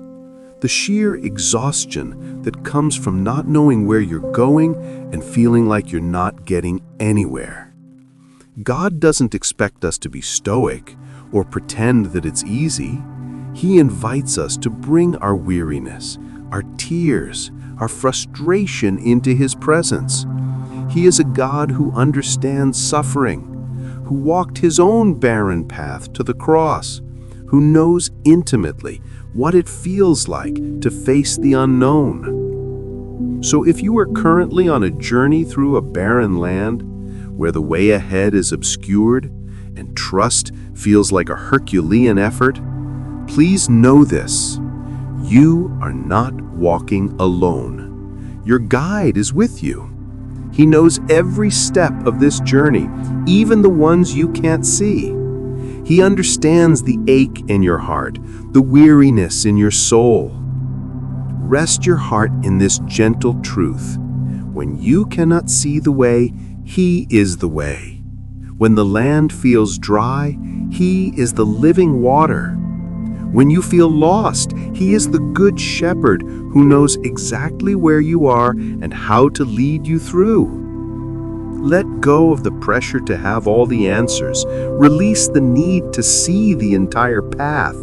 the sheer exhaustion that comes from not knowing where you're going and feeling like you're not getting anywhere. God doesn't expect us to be stoic or pretend that it's easy. He invites us to bring our weariness, our tears, our frustration into His presence. He is a God who understands suffering, who walked His own barren path to the cross, who knows intimately what it feels like to face the unknown. So if you are currently on a journey through a barren land, where the way ahead is obscured and trust feels like a Herculean effort, please know this: you are not walking alone. Your guide is with you. He knows every step of this journey, even the ones you can't see. He understands the ache in your heart, the weariness in your soul. Rest your heart in this gentle truth. When you cannot see the way, He is the way. When the land feels dry, He is the living water. When you feel lost, He is the good shepherd who knows exactly where you are and how to lead you through. Let go of the pressure to have all the answers. Release the need to see the entire path.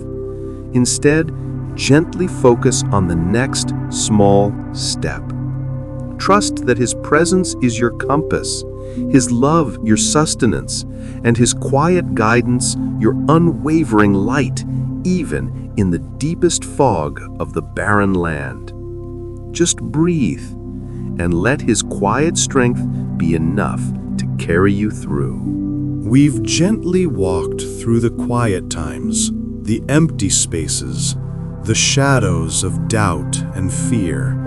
Instead, gently focus on the next small step. Trust that His presence is your compass, His love your sustenance, and His quiet guidance your unwavering light, even in the deepest fog of the barren land. Just breathe and let His quiet strength be enough to carry you through. We've gently walked through the quiet times, the empty spaces, the shadows of doubt and fear,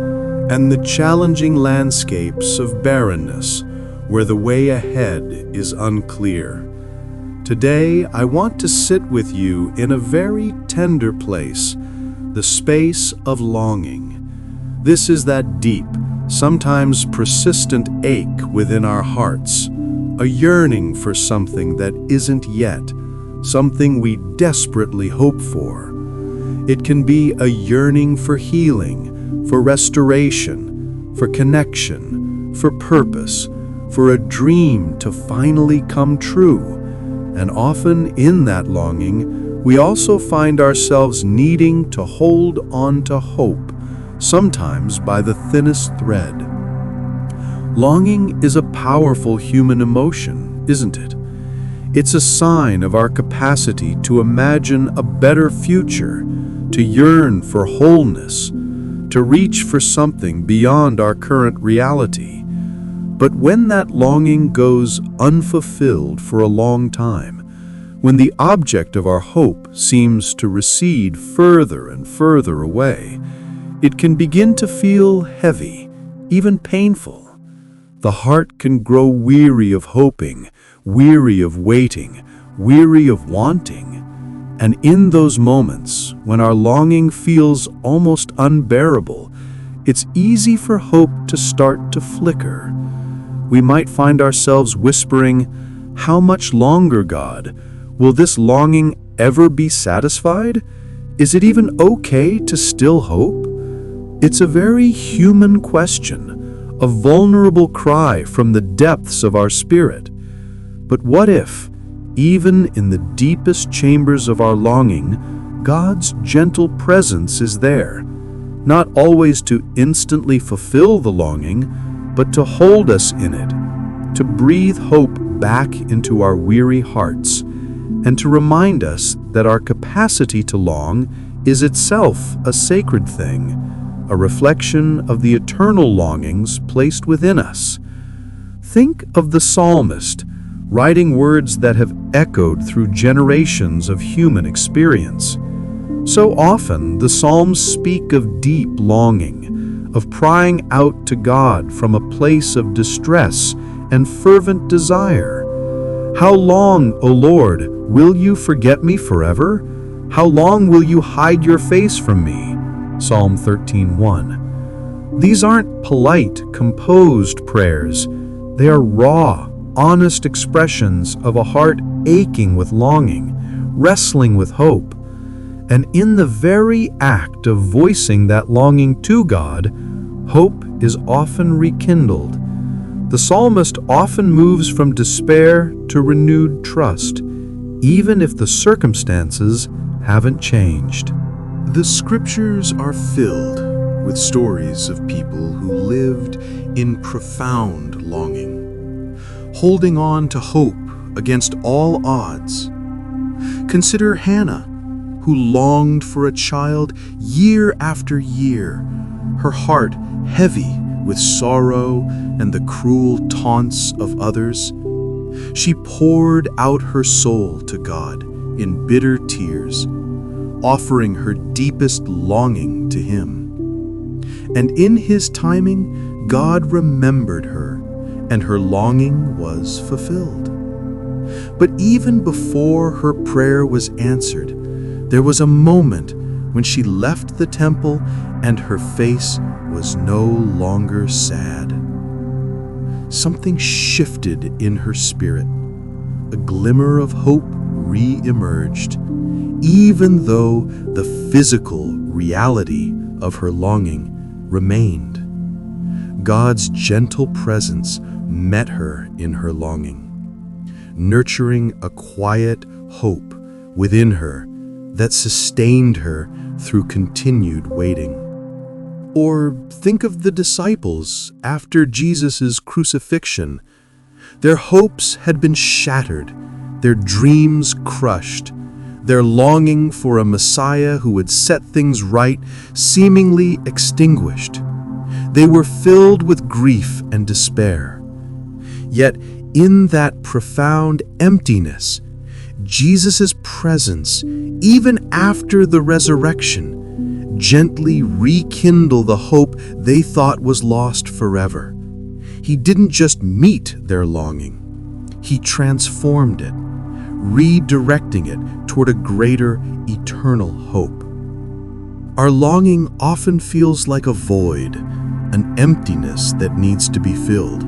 and the challenging landscapes of barrenness, where the way ahead is unclear. Today, I want to sit with you in a very tender place, the space of longing. This is that deep, sometimes persistent ache within our hearts, a yearning for something that isn't yet, something we desperately hope for. It can be a yearning for healing, for restoration, for connection, for purpose, for a dream to finally come true. And often in that longing, we also find ourselves needing to hold on to hope, sometimes by the thinnest thread. Longing is a powerful human emotion, isn't it? It's a sign of our capacity to imagine a better future, to yearn for wholeness, to reach for something beyond our current reality. But when that longing goes unfulfilled for a long time, when the object of our hope seems to recede further and further away, it can begin to feel heavy, even painful. The heart can grow weary of hoping, weary of waiting, weary of wanting. And in those moments, when our longing feels almost unbearable, it's easy for hope to start to flicker. We might find ourselves whispering, "How much longer, God? Will this longing ever be satisfied? Is it even okay to still hope?" It's a very human question, a vulnerable cry from the depths of our spirit. But what if, even in the deepest chambers of our longing, God's gentle presence is there, not always to instantly fulfill the longing, but to hold us in it, to breathe hope back into our weary hearts, and to remind us that our capacity to long is itself a sacred thing, a reflection of the eternal longings placed within us. Think of the psalmist, writing words that have echoed through generations of human experience. So often, the Psalms speak of deep longing, of crying out to God from a place of distress and fervent desire. "How long, O Lord, will you forget me forever? How long will you hide your face from me?" Psalm 13:1. These aren't polite, composed prayers. They are raw, honest expressions of a heart aching with longing, wrestling with hope. And in the very act of voicing that longing to God, hope is often rekindled. The psalmist often moves from despair to renewed trust, even if the circumstances haven't changed. The scriptures are filled with stories of people who lived in profound longing, holding on to hope against all odds. Consider Hannah, who longed for a child year after year, her heart heavy with sorrow and the cruel taunts of others. She poured out her soul to God in bitter tears, offering her deepest longing to Him. And in His timing, God remembered her, and her longing was fulfilled. But even before her prayer was answered, there was a moment when she left the temple and her face was no longer sad. Something shifted in her spirit. A glimmer of hope re-emerged, even though the physical reality of her longing remained. God's gentle presence met her in her longing, nurturing a quiet hope within her that sustained her through continued waiting. Or think of the disciples after Jesus' crucifixion. Their hopes had been shattered, their dreams crushed, their longing for a Messiah who would set things right seemingly extinguished. They were filled with grief and despair. Yet in that profound emptiness, Jesus' presence, even after the resurrection, gently rekindled the hope they thought was lost forever. He didn't just meet their longing, He transformed it, redirecting it toward a greater eternal hope. Our longing often feels like a void, an emptiness that needs to be filled.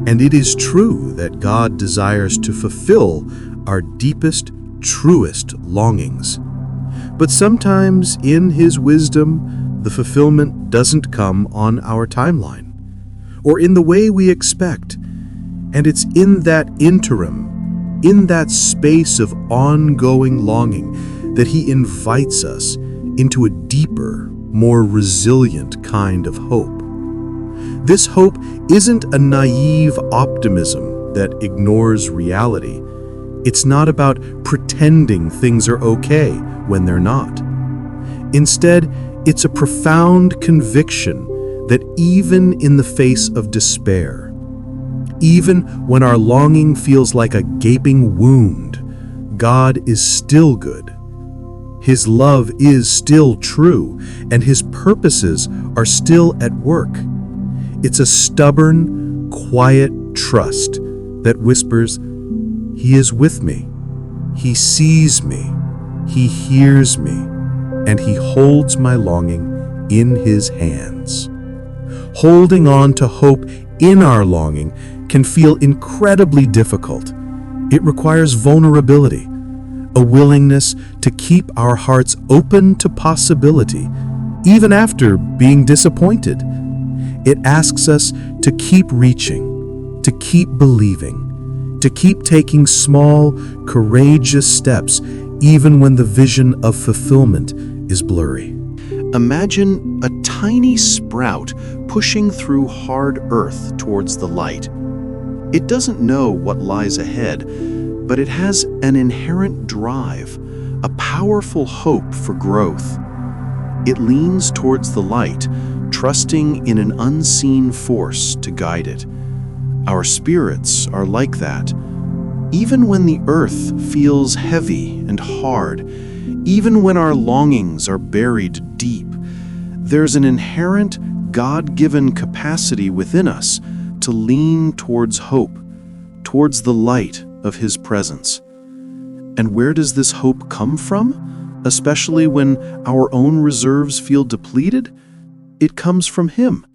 And it is true that God desires to fulfill our deepest, truest longings. But sometimes in His wisdom, the fulfillment doesn't come on our timeline or in the way we expect. And it's in that interim, in that space of ongoing longing, that He invites us into a deeper, more resilient kind of hope. This hope isn't a naive optimism that ignores reality. It's not about pretending things are okay when they're not. Instead, it's a profound conviction that even in the face of despair, even when our longing feels like a gaping wound, God is still good. His love is still true, and His purposes are still at work. It's a stubborn, quiet trust that whispers, He is with me, He sees me, He hears me, and He holds my longing in His hands. Holding on to hope in our longing can feel incredibly difficult. It requires vulnerability, a willingness to keep our hearts open to possibility, even after being disappointed. It asks us to keep reaching, to keep believing, to keep taking small, courageous steps, even when the vision of fulfillment is blurry. Imagine a tiny sprout pushing through hard earth towards the light. It doesn't know what lies ahead, but it has an inherent drive, a powerful hope for growth. It leans towards the light, trusting in an unseen force to guide it. Our spirits are like that. Even when the earth feels heavy and hard, even when our longings are buried deep, there's an inherent God-given capacity within us to lean towards hope, towards the light of His presence. And where does this hope come from? Especially when our own reserves feel depleted? It comes from Him.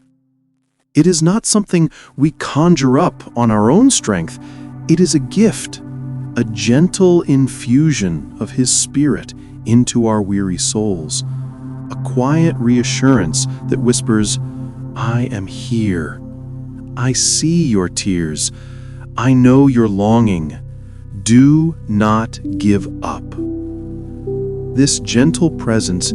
It is not something we conjure up on our own strength. It is a gift, a gentle infusion of His Spirit into our weary souls, a quiet reassurance that whispers, I am here. I see your tears. I know your longing. Do not give up. This gentle presence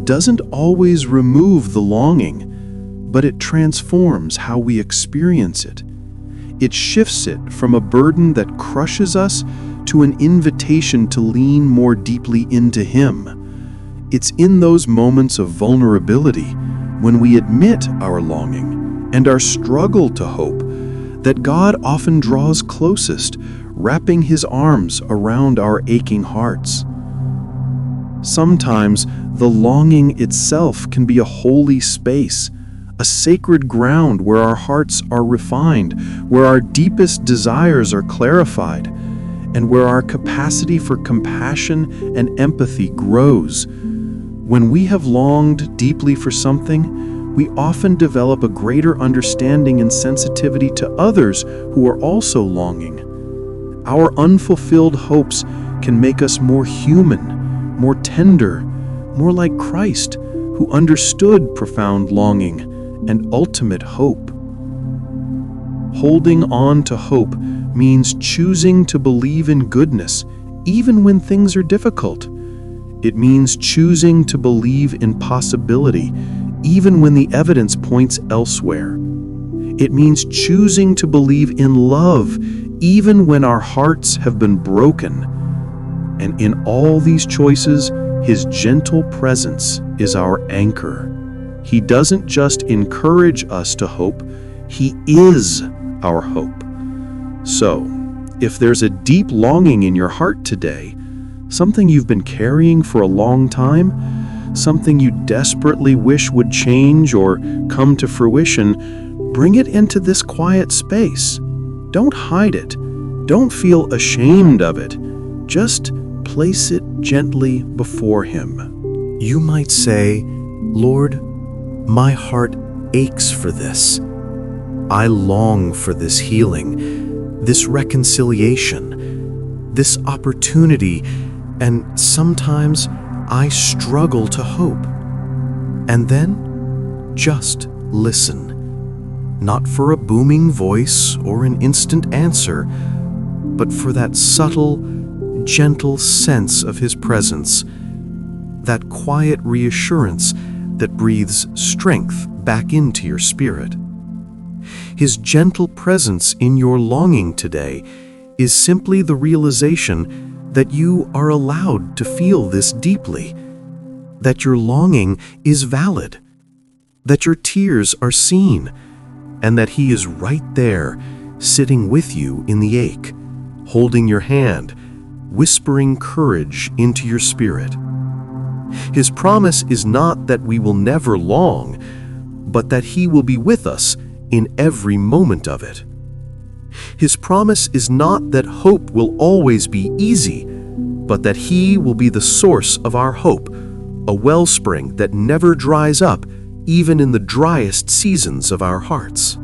doesn't always remove the longing, but it transforms how we experience it. It shifts it from a burden that crushes us to an invitation to lean more deeply into Him. It's in those moments of vulnerability, when we admit our longing and our struggle to hope, that God often draws closest, wrapping His arms around our aching hearts. Sometimes the longing itself can be a holy space, a sacred ground where our hearts are refined, where our deepest desires are clarified, and where our capacity for compassion and empathy grows. When we have longed deeply for something, we often develop a greater understanding and sensitivity to others who are also longing. Our unfulfilled hopes can make us more human, more tender, more like Christ, who understood profound longing and ultimate hope. Holding on to hope means choosing to believe in goodness, even when things are difficult. It means choosing to believe in possibility, even when the evidence points elsewhere. It means choosing to believe in love, even when our hearts have been broken. And in all these choices, His gentle presence is our anchor. He doesn't just encourage us to hope, He is our hope. So, if there's a deep longing in your heart today, something you've been carrying for a long time, something you desperately wish would change or come to fruition, bring it into this quiet space. Don't hide it. Don't feel ashamed of it. Just place it gently before Him. You might say, Lord, my heart aches for this. I long for this healing, this reconciliation, this opportunity, and sometimes I struggle to hope. And then just listen. Not for a booming voice or an instant answer, but for that subtle, gentle sense of His presence, that quiet reassurance that breathes strength back into your spirit. His gentle presence in your longing today is simply the realization that you are allowed to feel this deeply, that your longing is valid, that your tears are seen, and that He is right there, sitting with you in the ache, holding your hand, whispering courage into your spirit. His promise is not that we will never long, but that He will be with us in every moment of it. His promise is not that hope will always be easy, but that He will be the source of our hope, a wellspring that never dries up, even in the driest seasons of our hearts.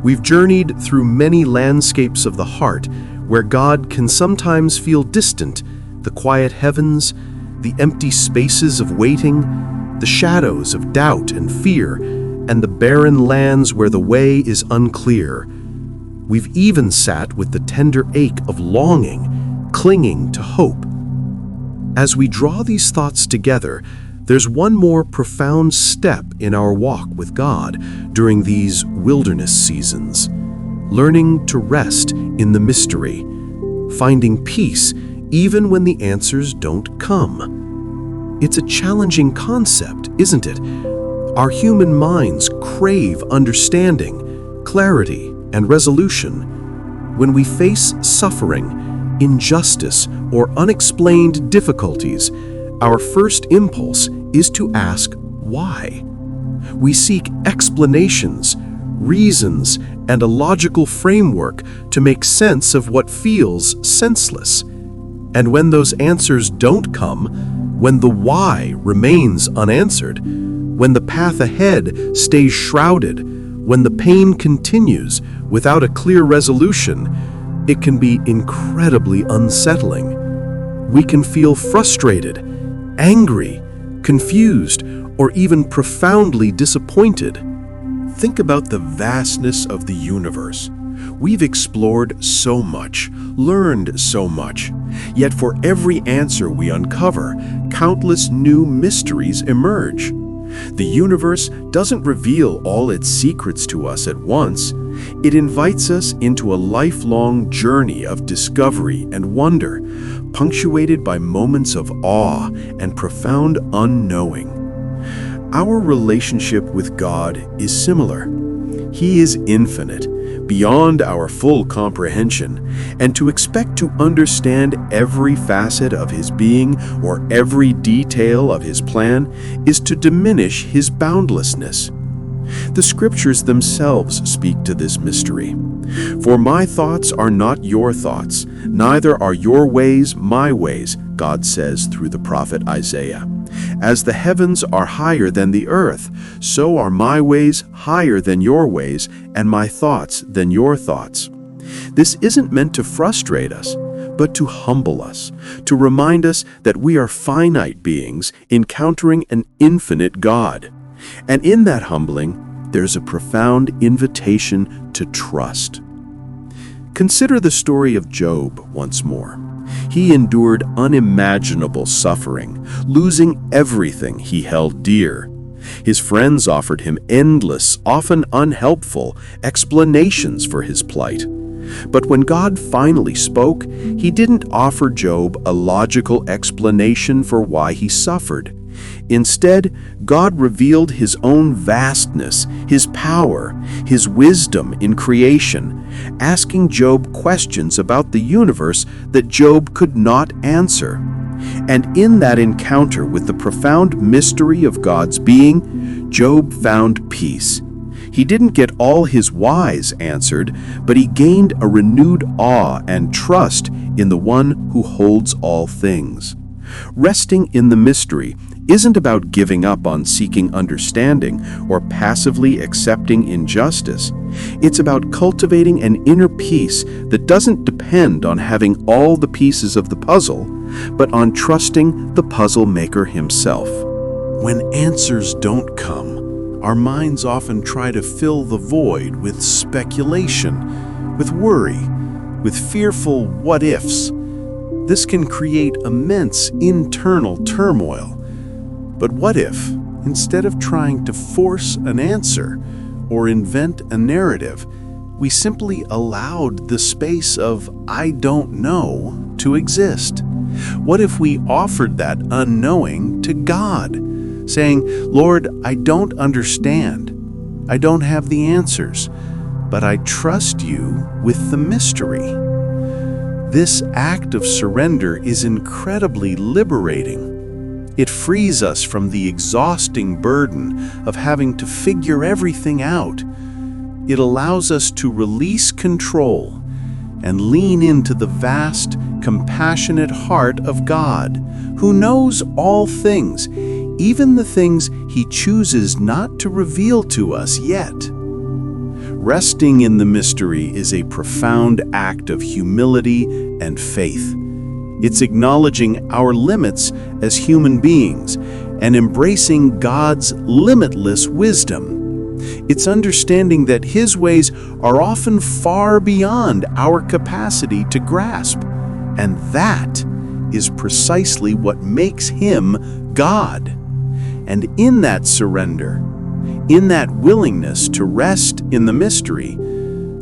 We've journeyed through many landscapes of the heart where God can sometimes feel distant, the quiet heavens, the empty spaces of waiting, the shadows of doubt and fear, and the barren lands where the way is unclear. We've even sat with the tender ache of longing, clinging to hope. As we draw these thoughts together, there's one more profound step in our walk with God during these wilderness seasons: learning to rest in the mystery, finding peace even when the answers don't come. It's a challenging concept, isn't it? Our human minds crave understanding, clarity, and resolution. When we face suffering, injustice, or unexplained difficulties, our first impulse is to ask why. We seek explanations, reasons, and a logical framework to make sense of what feels senseless. And when those answers don't come, when the why remains unanswered, when the path ahead stays shrouded, when the pain continues without a clear resolution, it can be incredibly unsettling. We can feel frustrated, angry, confused, or even profoundly disappointed. Think about the vastness of the universe. We've explored so much, learned so much, yet for every answer we uncover, countless new mysteries emerge. The universe doesn't reveal all its secrets to us at once. It invites us into a lifelong journey of discovery and wonder, punctuated by moments of awe and profound unknowing. Our relationship with God is similar. He is infinite, beyond our full comprehension, and to expect to understand every facet of His being or every detail of His plan is to diminish His boundlessness. The Scriptures themselves speak to this mystery. For my thoughts are not your thoughts, neither are your ways my ways, God says through the prophet Isaiah. As the heavens are higher than the earth, so are my ways higher than your ways, and my thoughts than your thoughts. This isn't meant to frustrate us, but to humble us, to remind us that we are finite beings encountering an infinite God. And in that humbling, there's a profound invitation to trust. Consider the story of Job once more. He endured unimaginable suffering, losing everything he held dear. His friends offered him endless, often unhelpful, explanations for his plight. But when God finally spoke, He didn't offer Job a logical explanation for why he suffered. Instead, God revealed His own vastness, His power, His wisdom in creation, asking Job questions about the universe that Job could not answer. And in that encounter with the profound mystery of God's being, Job found peace. He didn't get all his whys answered, but he gained a renewed awe and trust in the One who holds all things. Resting in the mystery isn't about giving up on seeking understanding or passively accepting injustice. It's about cultivating an inner peace that doesn't depend on having all the pieces of the puzzle, but on trusting the puzzle maker himself. When answers don't come, our minds often try to fill the void with speculation, with worry, with fearful what-ifs. This can create immense internal turmoil. But what if, instead of trying to force an answer or invent a narrative, we simply allowed the space of "I don't know" to exist? What if we offered that unknowing to God, saying, "Lord, I don't understand. I don't have the answers, but I trust you with the mystery"? This act of surrender is incredibly liberating. It frees us from the exhausting burden of having to figure everything out. It allows us to release control and lean into the vast, compassionate heart of God, who knows all things, even the things He chooses not to reveal to us yet. Resting in the mystery is a profound act of humility and faith. It's acknowledging our limits as human beings and embracing God's limitless wisdom. It's understanding that His ways are often far beyond our capacity to grasp, and that is precisely what makes Him God. And in that surrender, in that willingness to rest in the mystery,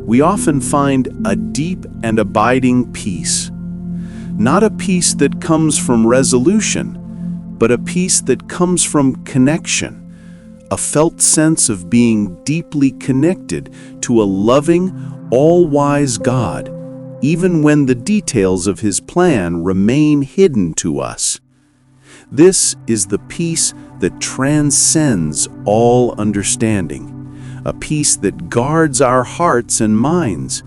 we often find a deep and abiding peace. Not a peace that comes from resolution, but a peace that comes from connection, a felt sense of being deeply connected to a loving, all-wise God, even when the details of His plan remain hidden to us. This is the peace that transcends all understanding, a peace that guards our hearts and minds,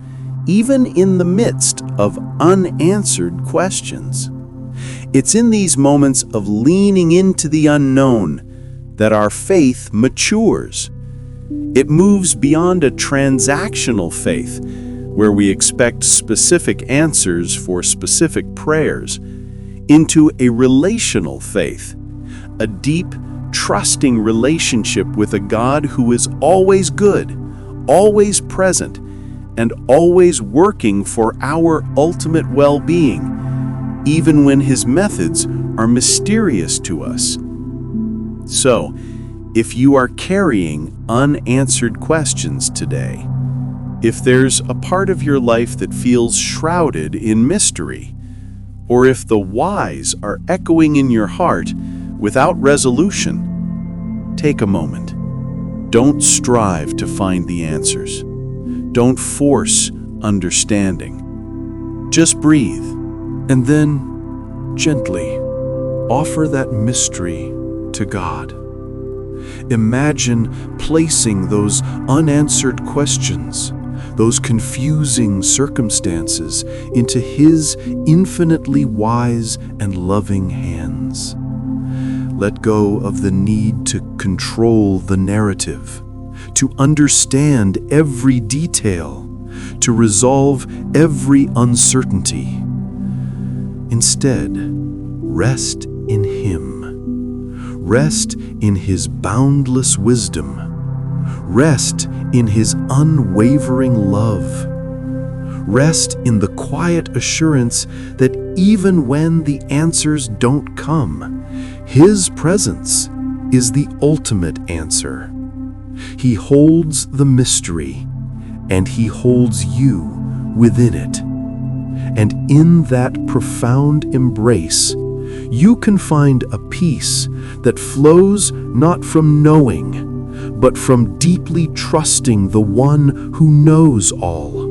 even in the midst of unanswered questions. It's in these moments of leaning into the unknown that our faith matures. It moves beyond a transactional faith, where we expect specific answers for specific prayers, into a relational faith, a deep, trusting relationship with a God who is always good, always present, and always working for our ultimate well-being, even when his methods are mysterious to us. So, if you are carrying unanswered questions today, if there's a part of your life that feels shrouded in mystery, or if the whys are echoing in your heart without resolution, take a moment. Don't strive to find the answers. Don't force understanding. Just breathe, and then gently offer that mystery to God. Imagine placing those unanswered questions, those confusing circumstances, into His infinitely wise and loving hands. Let go of the need to control the narrative, to understand every detail, to resolve every uncertainty. Instead, rest in Him. Rest in His boundless wisdom. Rest in His unwavering love. Rest in the quiet assurance that even when the answers don't come, His presence is the ultimate answer. He holds the mystery, and He holds you within it. And in that profound embrace, you can find a peace that flows not from knowing, but from deeply trusting the one who knows all.